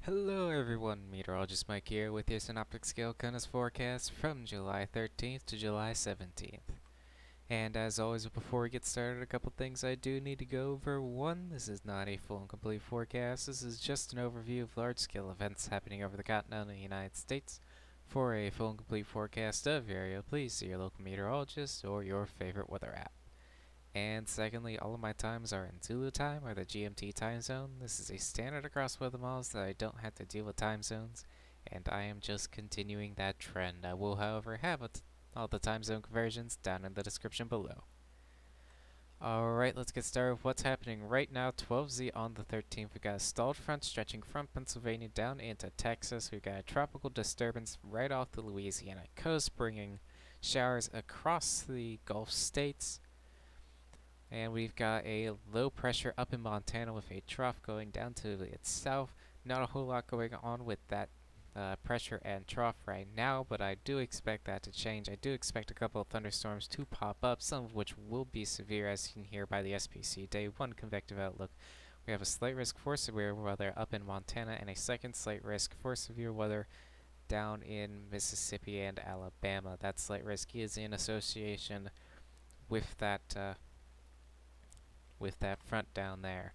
Hello everyone, Meteorologist Mike here with your Synoptic Scale CONUS forecast from July 13th to July 17th. And as always, before we get started, a couple things I do need to go over. One, this is not a full and complete forecast. This is just an overview of large-scale events happening over the continental United States. For a full and complete forecast of your area, please see your local meteorologist or your favorite weather app. And secondly, all of my times are in Zulu time, or the GMT time zone. This is a standard across weather models that I don't have to deal with time zones, and I am just continuing that trend. I will, however, have all the time zone conversions down in the description below. Alright, let's get started with what's happening right now. 12Z on the 13th. We've got a stalled front stretching from Pennsylvania down into Texas. We've got a tropical disturbance right off the Louisiana coast, bringing showers across the Gulf states. And we've got a low pressure up in Montana with a trough going down to its south. Not a whole lot going on with that pressure and trough right now, but I do expect that to change. I do expect a couple of thunderstorms to pop up, some of which will be severe, as you can hear by the SPC Day 1 convective outlook. We have a slight risk for severe weather up in Montana and a second slight risk for severe weather down in Mississippi and Alabama. That slight risk is in association with that front down there.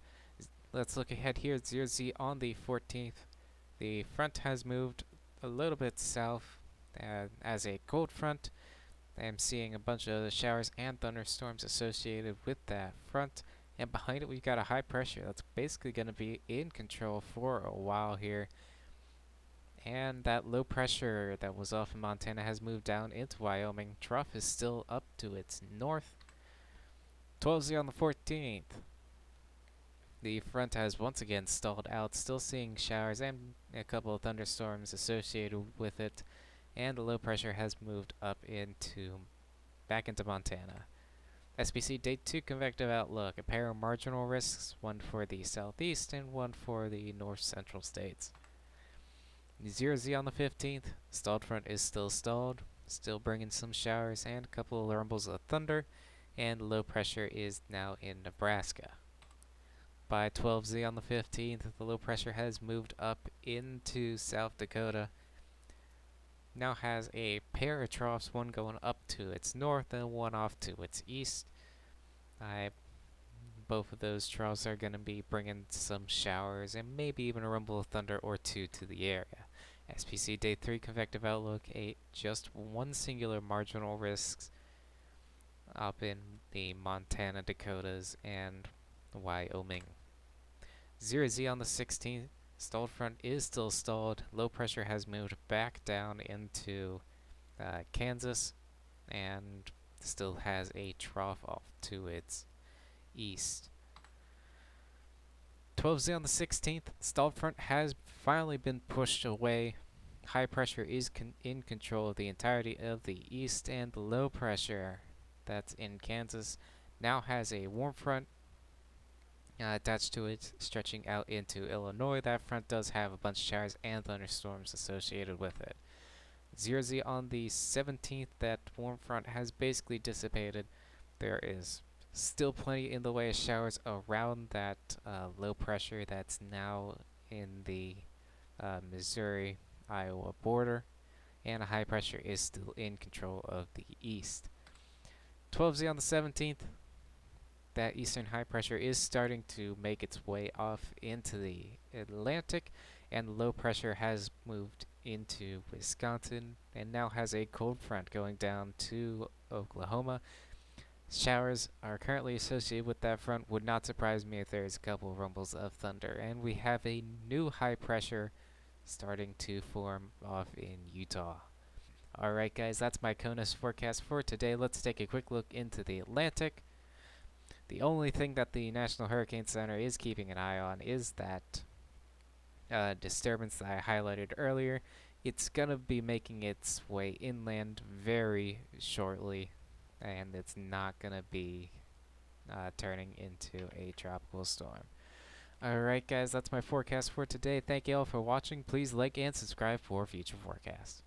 Let's look ahead here at 0Z on the 14th. The front has moved a little bit south as a cold front. I'm seeing a bunch of showers and thunderstorms associated with that front. And behind it, we've got a high pressure that's basically going to be in control for a while here. And that low pressure that was off in Montana has moved down into Wyoming. Trough is still up to its north. 12Z on the 14th. The front has once again stalled out, still seeing showers and a couple of thunderstorms associated with it, and the low pressure has moved up back into Montana. SPC Day 2 convective outlook, a pair of marginal risks, one for the southeast and one for the north central states. 0Z on the 15th, stalled front is still stalled, still bringing some showers and a couple of rumbles of thunder, and low pressure is now in Nebraska. By 12Z on the 15th, the low pressure has moved up into South Dakota. Now has a pair of troughs, one going up to its north and one off to its east. Both of those troughs are going to be bringing some showers and maybe even a rumble of thunder or two to the area. SPC Day 3 convective outlook, just one singular marginal risks up in the Montana, Dakotas, and Wyoming. 0Z on the 16th, stalled front is still stalled. Low pressure has moved back down into Kansas and still has a trough off to its east. 12Z on the 16th, stalled front has finally been pushed away. High pressure is in control of the entirety of the east, and the low pressure that's in Kansas now has a warm front attached to it, stretching out into Illinois. That front does have a bunch of showers and thunderstorms associated with it. 0Z on the 17th, that warm front has basically dissipated. There is still plenty in the way of showers around that low pressure that's now in the Missouri-Iowa border, and a high pressure is still in control of the east. 12Z on the 17th, that eastern high pressure is starting to make its way off into the Atlantic, and low pressure has moved into Wisconsin and now has a cold front going down to Oklahoma. Showers are currently associated with that front. Would not surprise me if there's a couple of rumbles of thunder. And we have a new high pressure starting to form off in Utah. Alright guys, that's my CONUS forecast for today. Let's take a quick look into the Atlantic. The only thing that the National Hurricane Center is keeping an eye on is that disturbance that I highlighted earlier. It's going to be making its way inland very shortly, and it's not going to be turning into a tropical storm. Alright guys, that's my forecast for today. Thank you all for watching. Please like and subscribe for future forecasts.